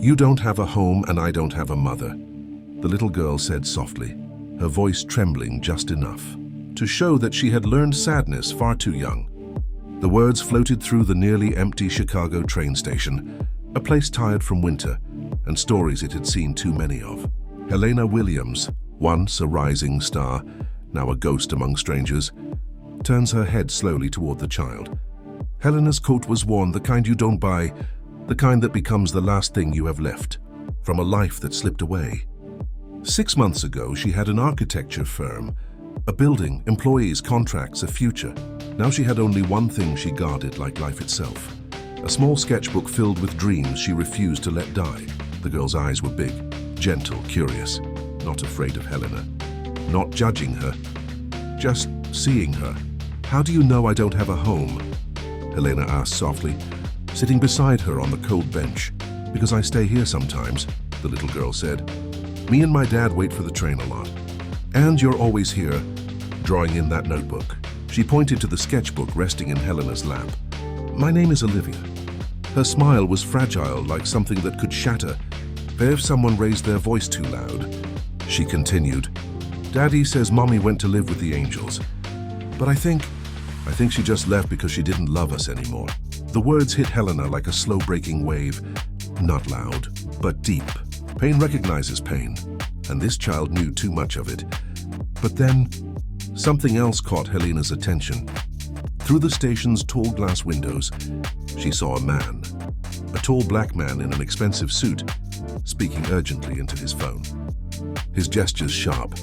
You don't have a home and I don't have a mother, the little girl said softly, her voice trembling just enough to show that she had learned sadness far too young. The words floated through the nearly empty Chicago train station, a place tired from winter and stories it had seen too many of. Helena Williams, once a rising star, now a ghost among strangers, turns her head slowly toward the child. Helena's coat was worn, the kind you don't buy, the kind that becomes the last thing you have left from a life that slipped away. 6 months ago, she had an architecture firm, a building, employees, contracts, a future. Now she had only one thing she guarded like life itself. A small sketchbook filled with dreams she refused to let die. The girl's eyes were big, gentle, curious, not afraid of Helena, not judging her, just seeing her. How do you know I don't have a home? Helena asked softly, sitting beside her on the cold bench. Because I stay here sometimes, the little girl said. Me and my dad wait for the train a lot. And you're always here, drawing in that notebook. She pointed to the sketchbook resting in Helena's lap. My name is Olivia. Her smile was fragile, like something that could shatter if someone raised their voice too loud. She continued, Daddy says Mommy went to live with the angels. But I think she just left because she didn't love us anymore. The words hit Helena like a slow-breaking wave, not loud, but deep. Pain recognizes pain, and this child knew too much of it. But then, something else caught Helena's attention. Through the station's tall glass windows, she saw a man, a tall black man in an expensive suit, speaking urgently into his phone. His gestures sharp,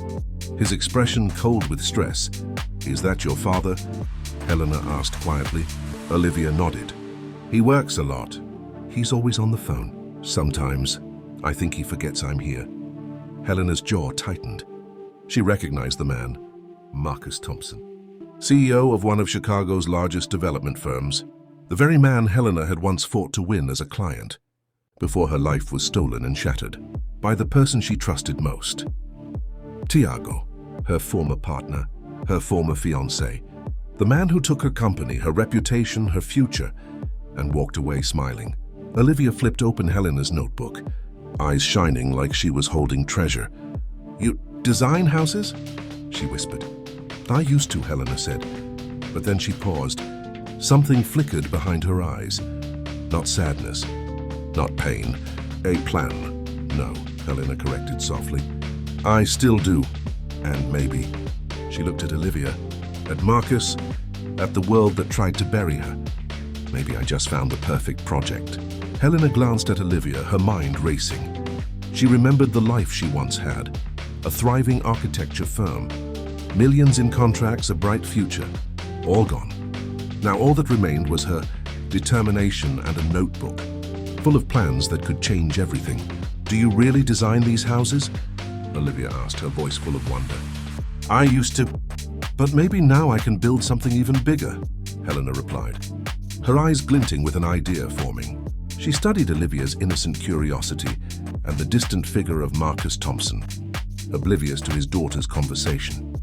his expression cold with stress. Is that your father? Helena asked quietly. Olivia nodded. He works a lot. He's always on the phone. Sometimes, I think he forgets I'm here. Helena's jaw tightened. She recognized the man, Marcus Thompson, CEO of one of Chicago's largest development firms, the very man Helena had once fought to win as a client, before her life was stolen and shattered by the person she trusted most. Tiago, her former partner, her former fiancé, the man who took her company, her reputation, her future, and walked away smiling. Olivia flipped open Helena's notebook, eyes shining like she was holding treasure. You design houses? She whispered. I used to, Helena said, but then she paused. Something flickered behind her eyes. Not sadness, not pain, a plan. No, Helena corrected softly. I still do, and maybe. She looked at Olivia, at Marcus, at the world that tried to bury her. Maybe I just found the perfect project. Helena glanced at Olivia, her mind racing. She remembered the life she once had, a thriving architecture firm, millions in contracts, a bright future, all gone. Now all that remained was her determination and a notebook, full of plans that could change everything. Do you really design these houses? Olivia asked, her voice full of wonder. I used to, but maybe now I can build something even bigger, Helena replied, her eyes glinting with an idea forming. She studied Olivia's innocent curiosity and the distant figure of Marcus Thompson, oblivious to his daughter's conversation.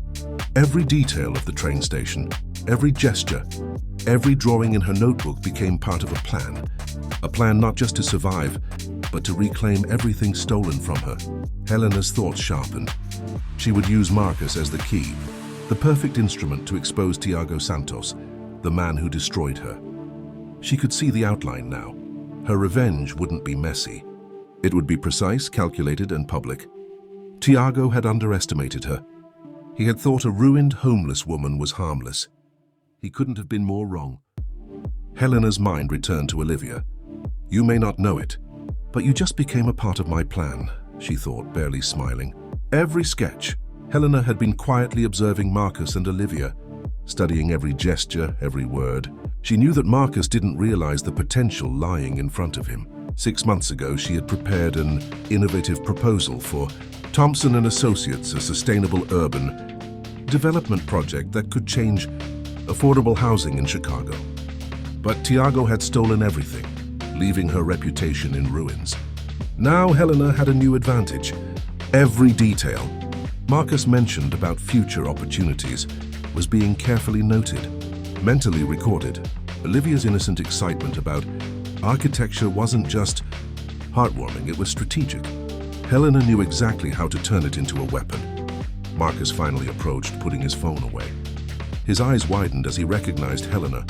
Every detail of the train station, every gesture, every drawing in her notebook became part of a plan not just to survive, but to reclaim everything stolen from her. Helena's thoughts sharpened. She would use Marcus as the key, the perfect instrument to expose Tiago Santos, the man who destroyed her. She could see the outline now. Her revenge wouldn't be messy. It would be precise, calculated, and public. Tiago had underestimated her. He had thought a ruined, homeless woman was harmless. He couldn't have been more wrong. Helena's mind returned to Olivia. You may not know it, but you just became a part of my plan, she thought, barely smiling. Every sketch, Helena had been quietly observing Marcus and Olivia, studying every gesture, every word. She knew that Marcus didn't realize the potential lying in front of him. 6 months ago, she had prepared an innovative proposal for Thompson & Associates, a sustainable urban development project that could change affordable housing in Chicago. But Tiago had stolen everything, leaving her reputation in ruins. Now Helena had a new advantage. Every detail Marcus mentioned about future opportunities was being carefully noted, mentally recorded. Olivia's innocent excitement about architecture wasn't just heartwarming, it was strategic. Helena knew exactly how to turn it into a weapon. Marcus finally approached, putting his phone away. His eyes widened as he recognized Helena.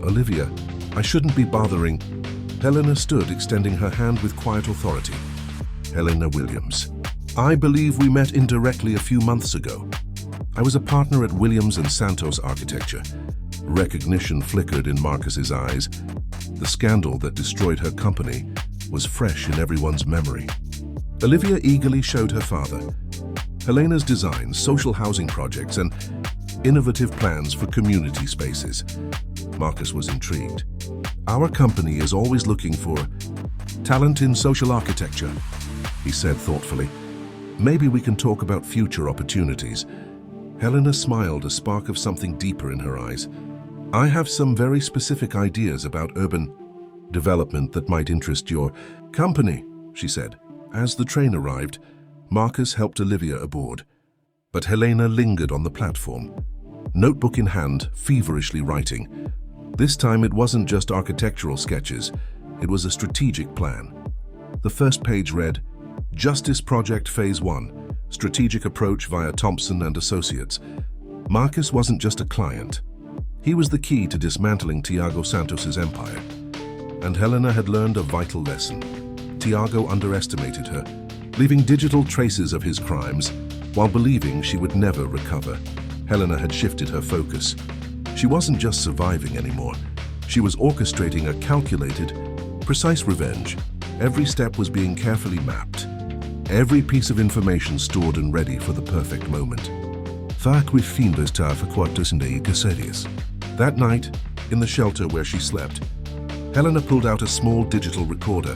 "Olivia, I shouldn't be bothering." Helena stood, extending her hand with quiet authority. "Helena Williams. I believe we met indirectly a few months ago. I was a partner at Williams & Santos Architecture." Recognition flickered in Marcus's eyes. The scandal that destroyed her company was fresh in everyone's memory. Olivia eagerly showed her father Helena's designs, social housing projects, and innovative plans for community spaces. Marcus was intrigued. "Our company is always looking for talent in social architecture," he said thoughtfully. "Maybe we can talk about future opportunities." Helena smiled, a spark of something deeper in her eyes. "I have some very specific ideas about urban development that might interest your company," she said. As the train arrived, Marcus helped Olivia aboard. But Helena lingered on the platform, notebook in hand, feverishly writing. This time it wasn't just architectural sketches, it was a strategic plan. The first page read, "Justice Project Phase 1, Strategic Approach via Thompson and Associates." Marcus wasn't just a client. He was the key to dismantling Tiago Santos's empire. And Helena had learned a vital lesson. Tiago underestimated her, leaving digital traces of his crimes while believing she would never recover. Helena had shifted her focus. She wasn't just surviving anymore. She was orchestrating a calculated, precise revenge. Every step was being carefully mapped. Every piece of information stored and ready for the perfect moment. That night, in the shelter where she slept, Helena pulled out a small digital recorder.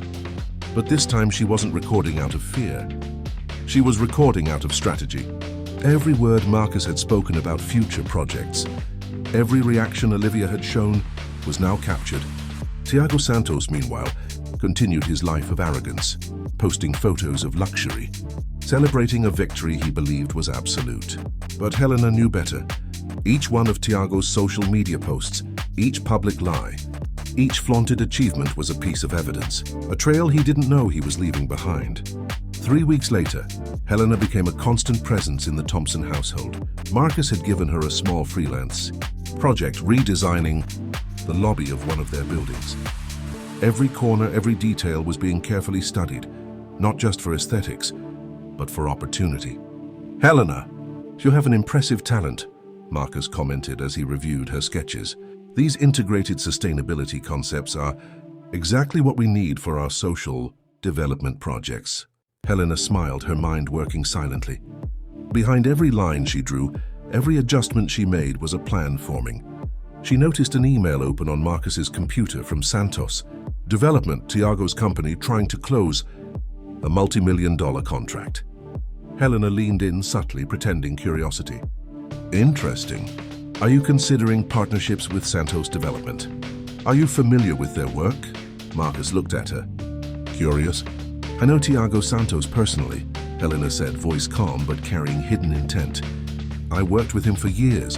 But this time she wasn't recording out of fear. She was recording out of strategy. Every word Marcus had spoken about future projects, every reaction Olivia had shown, was now captured. Tiago Santos, meanwhile, continued his life of arrogance, posting photos of luxury, celebrating a victory he believed was absolute. But Helena knew better. Each one of Tiago's social media posts, each public lie, each flaunted achievement was a piece of evidence, a trail he didn't know he was leaving behind. 3 weeks later, Helena became a constant presence in the Thompson household. Marcus had given her a small freelance project redesigning the lobby of one of their buildings. Every corner, every detail was being carefully studied, not just for aesthetics, but for opportunity. "Helena, you have an impressive talent," Marcus commented as he reviewed her sketches. "These integrated sustainability concepts are exactly what we need for our social development projects." Helena smiled, her mind working silently. Behind every line she drew, every adjustment she made was a plan forming. She noticed an email open on Marcus's computer from Santos Development, Tiago's company, trying to close a multi-million-dollar contract. Helena leaned in subtly, pretending curiosity. "Interesting. Are you considering partnerships with Santos Development? Are you familiar with their work?" Marcus looked at her. "Curious? I know Tiago Santos personally," Helena said, voice calm but carrying hidden intent. "I worked with him for years.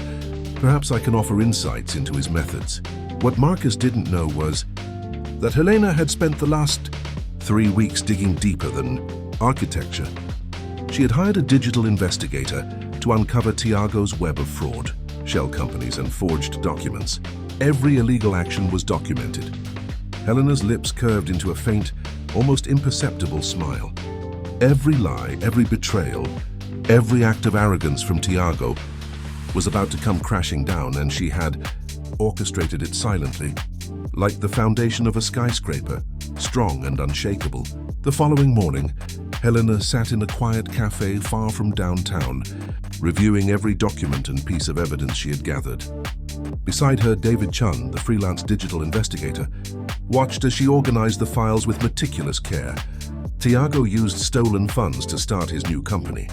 Perhaps I can offer insights into his methods." What Marcus didn't know was that Helena had spent the last 3 weeks digging deeper than architecture. She had hired a digital investigator to uncover Tiago's web of fraud, shell companies, and forged documents. Every illegal action was documented. Helena's lips curved into a faint, almost imperceptible smile. Every lie, every betrayal, every act of arrogance from Tiago was about to come crashing down, and she had orchestrated it silently, like the foundation of a skyscraper, strong and unshakable. The following morning, Helena sat in a quiet cafe far from downtown, reviewing every document and piece of evidence she had gathered. Beside her, David Chun, the freelance digital investigator, watched as she organized the files with meticulous care. Tiago used stolen funds to start his new company,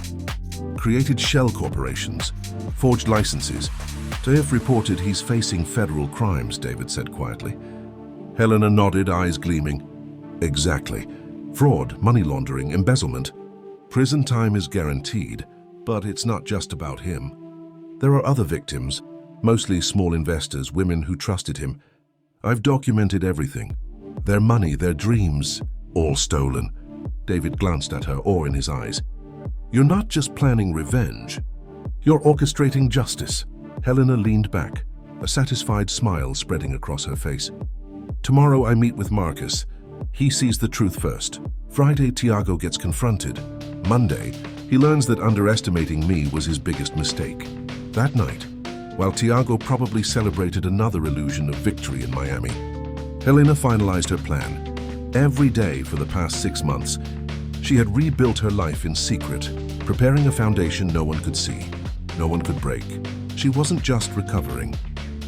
created shell corporations, forged licenses. "If reported, he's facing federal crimes," David said quietly. Helena nodded, eyes gleaming. "Exactly. Fraud, money laundering, embezzlement. Prison time is guaranteed, but it's not just about him. There are other victims, mostly small investors, women who trusted him. I've documented everything. Their money, their dreams, All stolen. David glanced at her, awe in his eyes. You're not just planning revenge. You're orchestrating justice. Helena leaned back, a satisfied smile spreading across her face. Tomorrow I meet with Marcus. He sees the truth first. Friday, Tiago gets confronted. Monday, he learns that underestimating me was his biggest mistake. That night, while Tiago probably celebrated another illusion of victory in Miami, Helena finalized her plan. Every day for the past 6 months, she had rebuilt her life in secret, preparing a foundation no one could see, no one could break. She wasn't just recovering.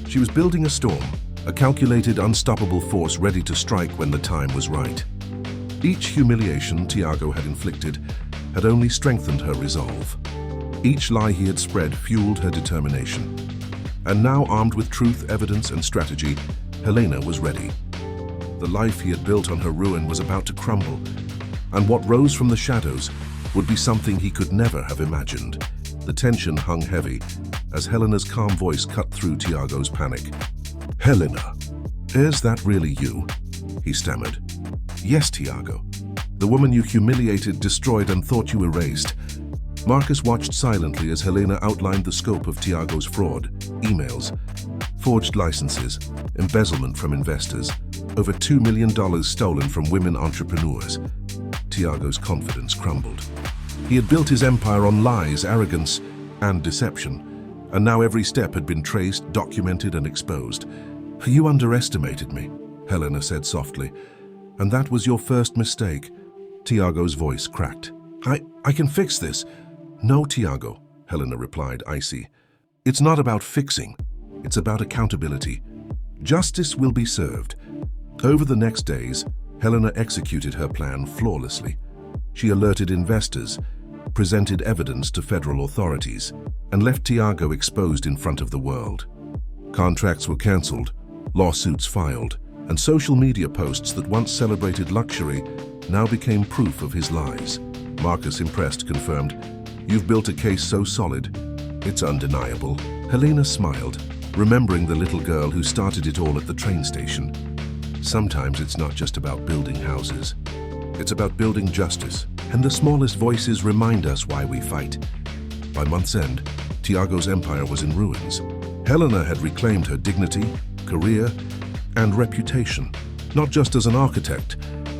She was building a storm, a calculated, unstoppable force ready to strike when the time was right. Each humiliation Tiago had inflicted had only strengthened her resolve. Each lie he had spread fueled her determination. And now, armed with truth, evidence, and strategy, Helena was ready. The life he had built on her ruin was about to crumble, and what rose from the shadows would be something he could never have imagined. The tension hung heavy as Helena's calm voice cut through Tiago's panic. "Helena, is that really you?" he stammered. "Yes, Tiago. The woman you humiliated, destroyed, and thought you erased." Marcus watched silently as Helena outlined the scope of Tiago's fraud: emails, forged licenses, embezzlement from investors, over $2 million stolen from women entrepreneurs. Tiago's confidence crumbled. He had built his empire on lies, arrogance, and deception, and now every step had been traced, documented, and exposed. "You underestimated me," Helena said softly, "and that was your first mistake." Tiago's voice cracked. I can fix this." "No, Tiago," Helena replied, icy. "It's not about fixing. It's about accountability. Justice will be served." Over the next days, Helena executed her plan flawlessly. She alerted investors, presented evidence to federal authorities, and left Tiago exposed in front of the world. Contracts were cancelled, lawsuits filed, and social media posts that once celebrated luxury now became proof of his lies. Marcus, impressed, confirmed, "You've built a case so solid, it's undeniable." Helena smiled, remembering the little girl who started it all at the train station. Sometimes it's not just about building houses. It's about building justice, and the smallest voices remind us why we fight. By month's end, Tiago's empire was in ruins. Helena had reclaimed her dignity, career, and reputation, not just as an architect,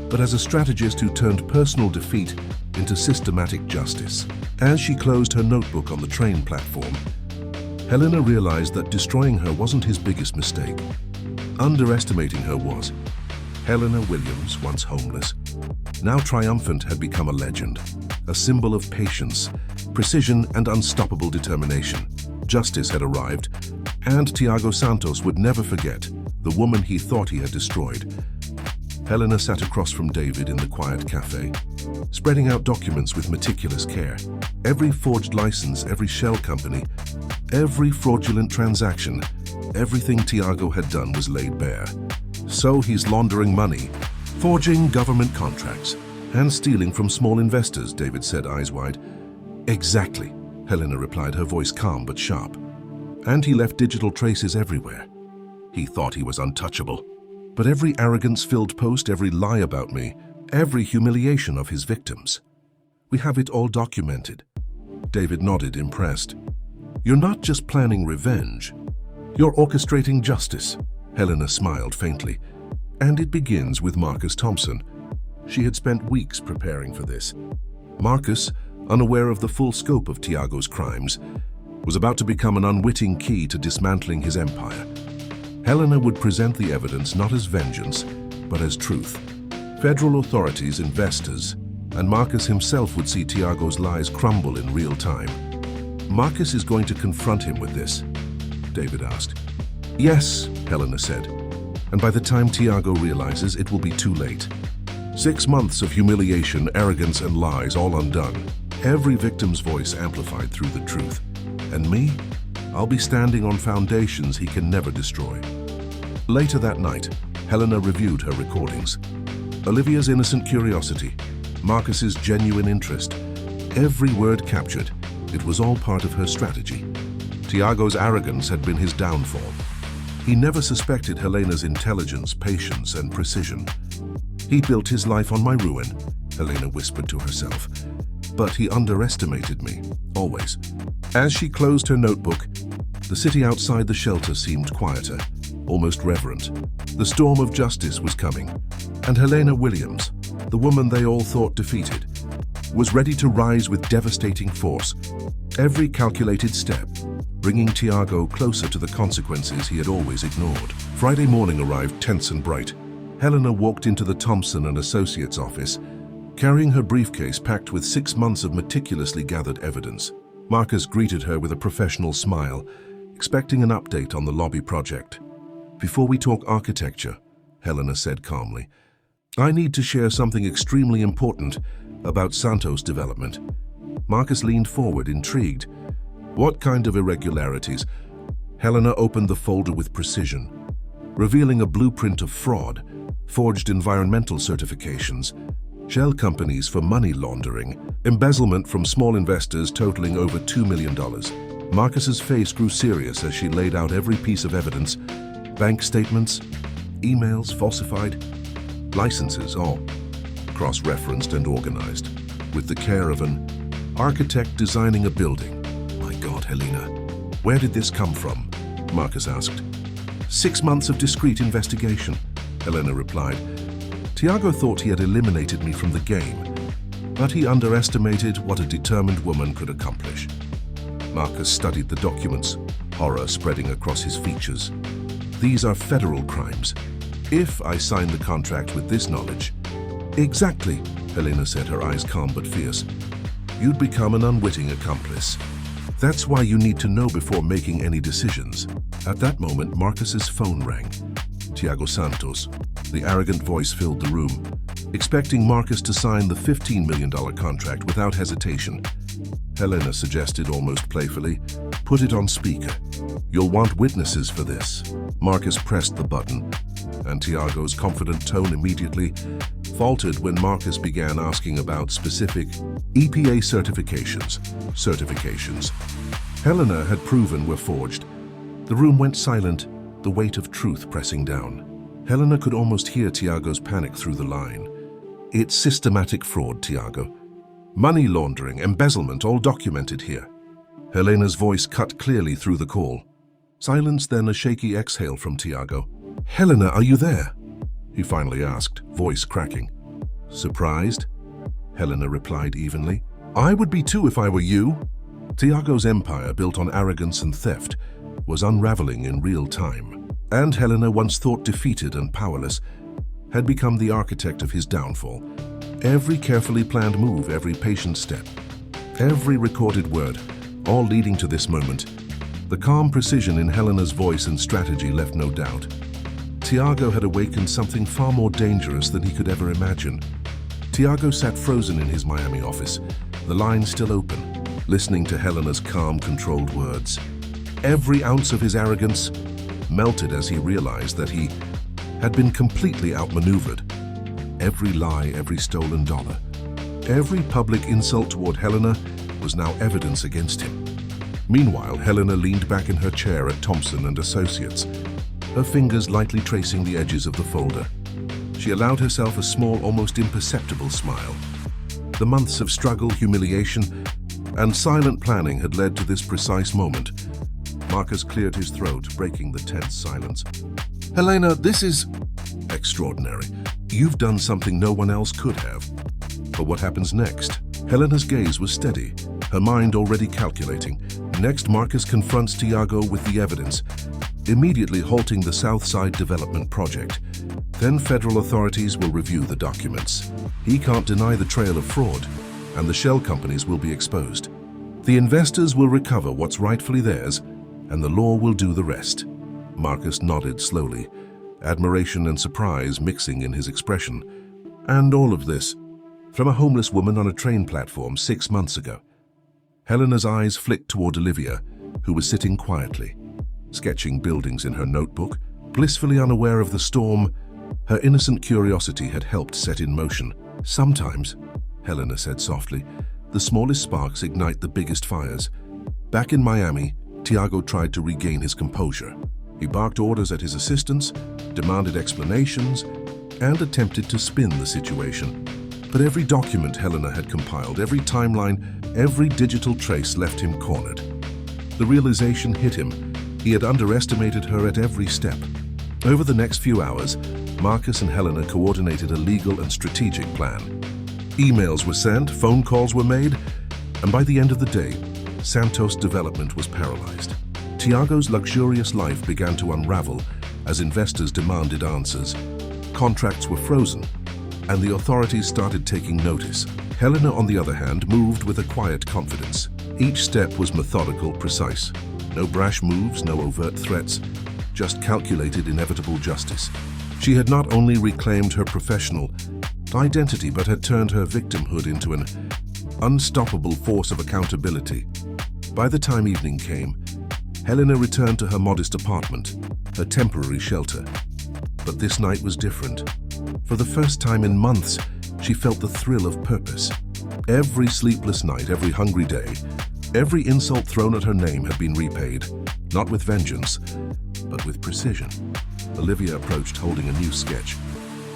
but as a strategist who turned personal defeat into systematic justice. As she closed her notebook on the train platform, Helena realized that destroying her wasn't his biggest mistake. Underestimating her was. Helena Williams, once homeless, now triumphant, had become a legend, a symbol of patience, precision, and unstoppable determination. Justice had arrived, and Tiago Santos would never forget the woman he thought he had destroyed. Helena sat across from David in the quiet cafe, spreading out documents with meticulous care. Every forged license, every shell company, every fraudulent transaction, everything Tiago had done was laid bare. So he's laundering money, forging government contracts, and stealing from small investors, David said, eyes wide. "Exactly," Helena replied, her voice calm but sharp. "And he left digital traces everywhere. He thought he was untouchable. But every arrogance-filled post, every lie about me, every humiliation of his victims, we have it all documented." David nodded, impressed. "You're not just planning revenge. You're orchestrating justice." Helena smiled faintly. "And it begins with Marcus Thompson." She had spent weeks preparing for this. Marcus, unaware of the full scope of Tiago's crimes, was about to become an unwitting key to dismantling his empire. Helena would present the evidence not as vengeance, but as truth. Federal authorities, investors, and Marcus himself would see Tiago's lies crumble in real time. "Marcus is going to confront him with this?" David asked. "Yes," Helena said. "And by the time Tiago realizes, it will be too late. 6 months of humiliation, arrogance, and lies all undone. Every victim's voice amplified through the truth. And me? I'll be standing on foundations he can never destroy." Later that night, Helena reviewed her recordings. Olivia's innocent curiosity, Marcus's genuine interest, every word captured, it was all part of her strategy. Tiago's arrogance had been his downfall. He never suspected Helena's intelligence, patience, and precision. He built his life on my ruin, Helena whispered to herself. But he underestimated me, always. As she closed her notebook, the city outside the shelter seemed quieter, almost reverent. The storm of justice was coming, and Helena Williams, the woman they all thought defeated, was ready to rise with devastating force. Every calculated step, bringing Tiago closer to the consequences he had always ignored. Friday morning arrived tense and bright. Helena walked into the Thompson and Associates office, carrying her briefcase packed with 6 months of meticulously gathered evidence. Marcus greeted her with a professional smile, expecting an update on the lobby project. "Before we talk architecture," Helena said calmly, "I need to share something extremely important about Santos' development." Marcus leaned forward, intrigued. "What kind of irregularities?" Helena opened the folder with precision, revealing a blueprint of fraud, forged environmental certifications, shell companies for money laundering, embezzlement from small investors totaling over $2 million. Marcus's face grew serious as she laid out every piece of evidence: bank statements, emails falsified, licenses, all cross-referenced and organized, with the care of an architect designing a building. "My God, Helena, where did this come from?" Marcus asked. 6 months of discreet investigation," Helena replied. "Tiago thought he had eliminated me from the game, but he underestimated what a determined woman could accomplish." Marcus studied the documents, horror spreading across his features. "These are federal crimes. If I sign the contract with this knowledge—" "Exactly," Helena said, her eyes calm but fierce. "You'd become an unwitting accomplice. That's why you need to know before making any decisions." At that moment, Marcus's phone rang. Tiago Santos. The arrogant voice filled the room, expecting Marcus to sign the $15 million contract without hesitation. Helena suggested almost playfully, "Put it on speaker. You'll want witnesses for this." Marcus pressed the button, and Tiago's confident tone immediately faltered when Marcus began asking about specific EPA certifications. Helena had proven were forged. The room went silent, the weight of truth pressing down. Helena could almost hear Tiago's panic through the line. "It's systematic fraud, Tiago. Money laundering, embezzlement, all documented here." Helena's voice cut clearly through the call. Silence, then a shaky exhale from Tiago. "Helena, are you there?" he finally asked, voice cracking. "Surprised?" Helena replied evenly. "I would be too if I were you." Tiago's empire, built on arrogance and theft, was unraveling in real time. And Helena, once thought defeated and powerless, had become the architect of his downfall. Every carefully planned move, every patient step, every recorded word, all leading to this moment. The calm precision in Helena's voice and strategy left no doubt. Tiago had awakened something far more dangerous than he could ever imagine. Tiago sat frozen in his Miami office, the line still open, listening to Helena's calm, controlled words. Every ounce of his arrogance melted as he realized that he had been completely outmaneuvered. Every lie, every stolen dollar, every public insult toward Helena was now evidence against him. Meanwhile, Helena leaned back in her chair at Thompson and Associates, her fingers lightly tracing the edges of the folder. She allowed herself a small, almost imperceptible smile. The months of struggle, humiliation, and silent planning had led to this precise moment. Marcus cleared his throat, breaking the tense silence. "Helena, this is extraordinary. You've done something no one else could have." But what happens next? Helena's gaze was steady, her mind already calculating. Next, Marcus confronts Tiago with the evidence, immediately halting the Southside Development Project. Then federal authorities will review the documents. He can't deny the trail of fraud, and the shell companies will be exposed. The investors will recover what's rightfully theirs, and the law will do the rest. Marcus nodded slowly, admiration and surprise mixing in his expression. And all of this from a homeless woman on a train platform 6 months ago. Helena's eyes flicked toward Olivia, who was sitting quietly, sketching buildings in her notebook, blissfully unaware of the storm her innocent curiosity had helped set in motion. "Sometimes," Helena said softly, "the smallest sparks ignite the biggest fires." Back in Miami, Tiago tried to regain his composure. He barked orders at his assistants, demanded explanations, and attempted to spin the situation. But every document Helena had compiled, every timeline, every digital trace left him cornered. The realization hit him. He had underestimated her at every step. Over the next few hours, Marcus and Helena coordinated a legal and strategic plan. Emails were sent, phone calls were made, and by the end of the day, Santos' development was paralyzed. Tiago's luxurious life began to unravel as investors demanded answers. Contracts were frozen, and the authorities started taking notice. Helena, on the other hand, moved with a quiet confidence. Each step was methodical, precise. No brash moves, no overt threats, just calculated, inevitable justice. She had not only reclaimed her professional identity, but had turned her victimhood into an unstoppable force of accountability. By the time evening came, Helena returned to her modest apartment, her temporary shelter. But this night was different. For the first time in months, she felt the thrill of purpose. Every sleepless night, every hungry day, every insult thrown at her name had been repaid, not with vengeance, but with precision. Olivia approached, holding a new sketch.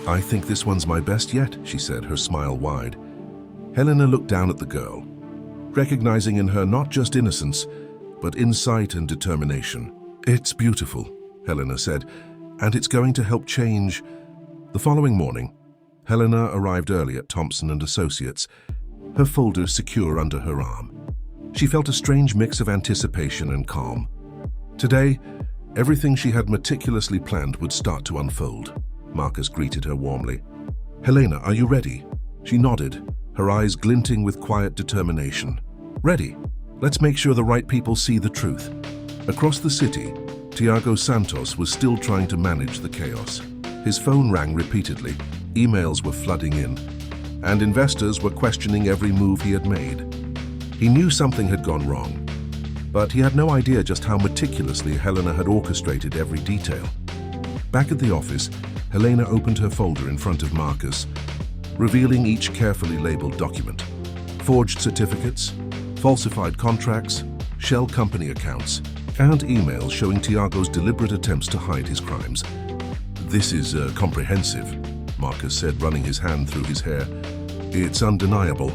"I think this one's my best yet," she said, her smile wide. Helena looked down at the girl, recognizing in her not just innocence, but insight and determination. "It's beautiful," Helena said, "and it's going to help change." The following morning, Helena arrived early at Thompson & Associates, her folder secure under her arm. She felt a strange mix of anticipation and calm. Today, everything she had meticulously planned would start to unfold. Marcus greeted her warmly. "Helena, are you ready?" She nodded, her eyes glinting with quiet determination. "Ready. Let's make sure the right people see the truth." Across the city, Tiago Santos was still trying to manage the chaos. His phone rang repeatedly, emails were flooding in, and investors were questioning every move he had made. He knew something had gone wrong, but he had no idea just how meticulously Helena had orchestrated every detail. Back at the office, Helena opened her folder in front of Marcus, revealing each carefully labeled document. Forged certificates, falsified contracts, shell company accounts, and emails showing Tiago's deliberate attempts to hide his crimes. "This is comprehensive," Marcus said, running his hand through his hair. "It's undeniable."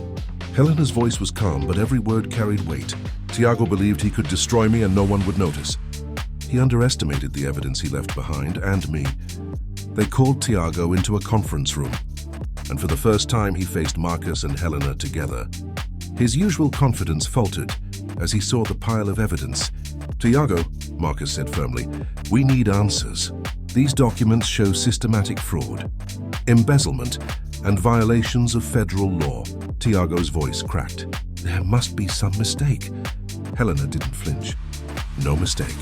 Helena's voice was calm, but every word carried weight. "Tiago believed he could destroy me and no one would notice. He underestimated the evidence he left behind, and me. They called Tiago into a conference room, and for the first time he faced Marcus and Helena together. His usual confidence faltered as he saw the pile of evidence. "Tiago," Marcus said firmly, "we need answers. These documents show systematic fraud, embezzlement, and violations of federal law." Tiago's voice cracked. "There must be some mistake." Helena didn't flinch. "No mistake.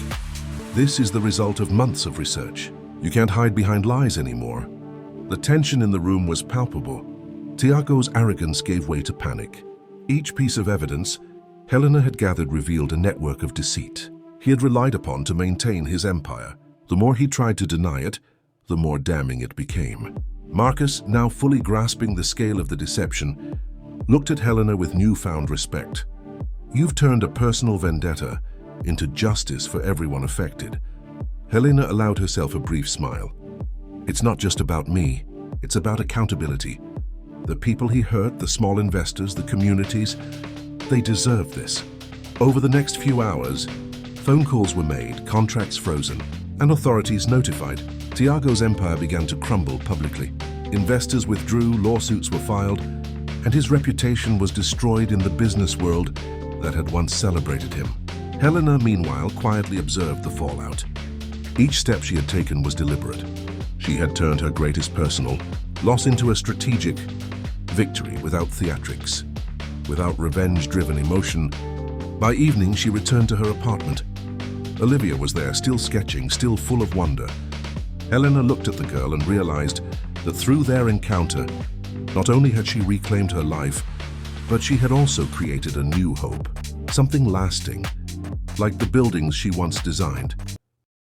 This is the result of months of research. You can't hide behind lies anymore." The tension in the room was palpable. Tiago's arrogance gave way to panic. Each piece of evidence Helena had gathered revealed a network of deceit he had relied upon to maintain his empire. The more he tried to deny it, the more damning it became. Marcus, now fully grasping the scale of the deception, looked at Helena with newfound respect. "You've turned a personal vendetta into justice for everyone affected." Helena allowed herself a brief smile. "It's not just about me, it's about accountability. The people he hurt, the small investors, the communities, they deserve this." Over the next few hours, phone calls were made, contracts frozen, and authorities notified. Tiago's empire began to crumble publicly. Investors withdrew, lawsuits were filed, and his reputation was destroyed in the business world that had once celebrated him. Helena, meanwhile, quietly observed the fallout. Each step she had taken was deliberate. She had turned her greatest personal loss into a strategic victory without theatrics, without revenge-driven emotion. By evening, she returned to her apartment. Olivia was there, still sketching, still full of wonder. Helena looked at the girl and realized that through their encounter, not only had she reclaimed her life, but she had also created a new hope, something lasting, like the buildings she once designed.